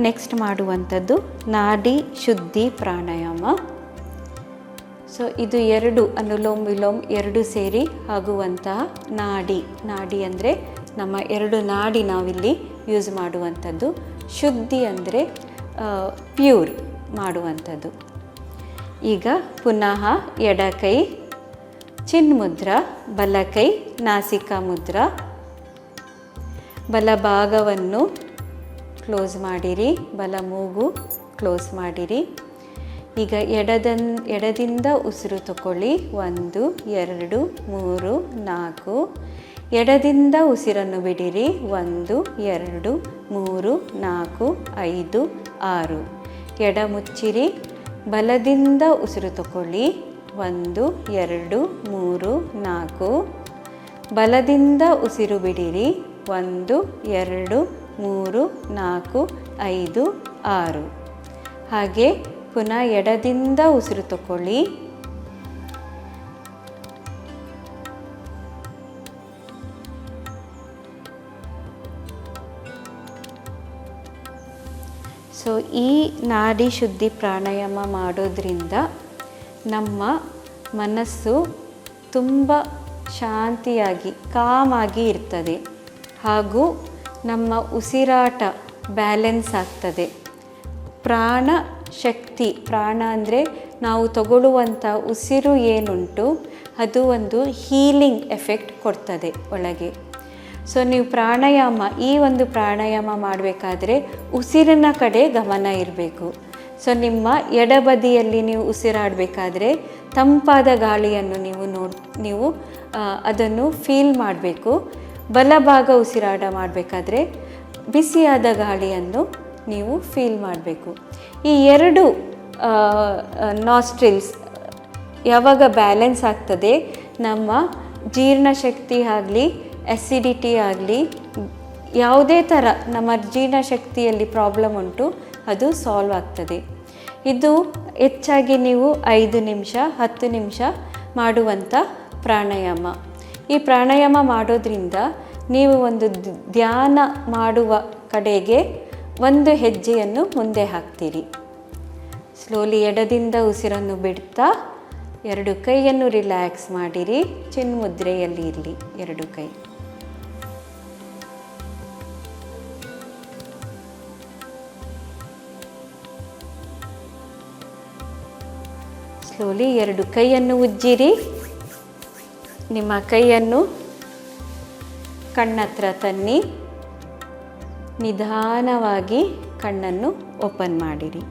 Next ಮಾಡುವಂಥದ್ದು ನಾಡಿ ಶುದ್ಧಿ ಪ್ರಾಣಾಯಾಮ. ಸೊ ಇದು ಎರಡು ಅನುಲೋಮ್ ವಿಲೋಮ್ ಎರಡು ಸೇರಿ ಆಗುವಂತಹ ನಾಡಿ ಅಂದರೆ ನಮ್ಮ ಎರಡು ನಾಡಿ ನಾವಿಲ್ಲಿ ಯೂಸ್ ಮಾಡುವಂಥದ್ದು. ಶುದ್ಧಿ ಅಂದರೆ ಪ್ಯೂರ್ ಮಾಡುವಂಥದ್ದು. ಈಗ ಪುನಃ ಎಡಕೈ ಚಿನ್ಮುದ್ರಾ, ಬಲಕೈ ನಾಸಿಕಾ ಮುದ್ರಾ. ಬಲಭಾಗವನ್ನು ಕ್ಲೋಸ್ ಮಾಡಿರಿ, ಬಲ ಮೂಗು ಕ್ಲೋಸ್ ಮಾಡಿರಿ. ಈಗ ಎಡದಿಂದ ಉಸಿರು ತಗೊಳ್ಳಿ. 1 2 3 4. ಎಡದಿಂದ ಉಸಿರನ್ನು ಬಿಡಿರಿ. 1 2 3 4 5 6. ಎಡ ಮುಚ್ಚಿರಿ. ಬಲದಿಂದ ಉಸಿರು ತಗೊಳ್ಳಿ. 1 2 3 4. ಬಲದಿಂದ ಉಸಿರು ಬಿಡಿರಿ. 1 2 3 4 5 6. ಹಾಗೆ ಪುನಃ ಎಡದಿಂದ ಉಸಿರು ತಗೊಳ್ಳಿ. ಸೊ ಈ ನಾಡಿ ಶುದ್ಧಿ ಪ್ರಾಣಾಯಾಮ ಮಾಡೋದ್ರಿಂದ ನಮ್ಮ ಮನಸ್ಸು ತುಂಬ ಶಾಂತಿಯಾಗಿ ಕಾಮಾಗಿ ಇರ್ತದೆ ಹಾಗೂ ನಮ್ಮ ಉಸಿರಾಟ ಬ್ಯಾಲೆನ್ಸ್ ಆಗ್ತದೆ. ಪ್ರಾಣ ಶಕ್ತಿ, ಪ್ರಾಣ ಅಂದರೆ ನಾವು ತಗೊಳ್ಳುವಂಥ ಉಸಿರು ಏನುಂಟು ಅದು ಒಂದು ಹೀಲಿಂಗ್ ಎಫೆಕ್ಟ್ ಕೊಡ್ತದೆ ಒಳಗೆ. ಸೊ ನೀವು ಈ ಒಂದು ಪ್ರಾಣಾಯಾಮ ಮಾಡಬೇಕಾದ್ರೆ ಉಸಿರಿನ ಕಡೆ ಗಮನ ಇರಬೇಕು. ಸೊ ನಿಮ್ಮ ಎಡಬದಿಯಲ್ಲಿ ನೀವು ಉಸಿರಾಡಬೇಕಾದ್ರೆ ತಂಪಾದ ಗಾಳಿಯನ್ನು ನೀವು ಅದನ್ನು ಫೀಲ್ ಮಾಡಬೇಕು. ಬಲಭಾಗ ಉಸಿರಾಟ ಮಾಡಬೇಕಾದ್ರೆ ಬಿಸಿಯಾದ ಗಾಳಿಯನ್ನು ನೀವು ಫೀಲ್ ಮಾಡಬೇಕು. ಈ ಎರಡು ನಾಸ್ಟ್ರಿಲ್ಸ್ ಯಾವಾಗ ಬ್ಯಾಲೆನ್ಸ್ ಆಗ್ತದೆ, ನಮ್ಮ ಜೀರ್ಣಶಕ್ತಿ ಆಗಲಿ ಅಸಿಡಿಟಿ ಆಗಲಿ ಯಾವುದೇ ಥರ ನಮ್ಮ ಜೀರ್ಣಶಕ್ತಿಯಲ್ಲಿ ಪ್ರಾಬ್ಲಮ್ ಉಂಟು ಅದು ಸಾಲ್ವ್ ಆಗ್ತದೆ. ಇದು ಹೆಚ್ಚಾಗಿ ನೀವು 5 ನಿಮಿಷ 10 ನಿಮಿಷ ಮಾಡುವಂಥ ಪ್ರಾಣಾಯಾಮ. ಈ ಪ್ರಾಣಾಯಾಮ ಮಾಡೋದ್ರಿಂದ ನೀವು ಒಂದು ಧ್ಯಾನ ಮಾಡುವ ಕಡೆಗೆ ಒಂದು ಹೆಜ್ಜೆಯನ್ನು ಮುಂದೆ ಹಾಕ್ತೀರಿ. ಸ್ಲೋಲಿ ಎಡದಿಂದ ಉಸಿರನ್ನು ಬಿಡ್ತಾ 2 ಕೈಯನ್ನು ರಿಲ್ಯಾಕ್ಸ್ ಮಾಡಿರಿ. ಚಿನ್ಮುದ್ರೆಯಲ್ಲಿ ಇರಲಿ 2 ಕೈ. ಸ್ಲೋಲಿ 2 ಕೈಯನ್ನು ಉಜ್ಜಿರಿ. ನಿಮ್ಮ ಕೈಯನ್ನು ಕಣ್ಣತ್ರ ತನ್ನಿ. ನಿಧಾನವಾಗಿ ಕಣ್ಣನ್ನು ಓಪನ್ ಮಾಡಿರಿ.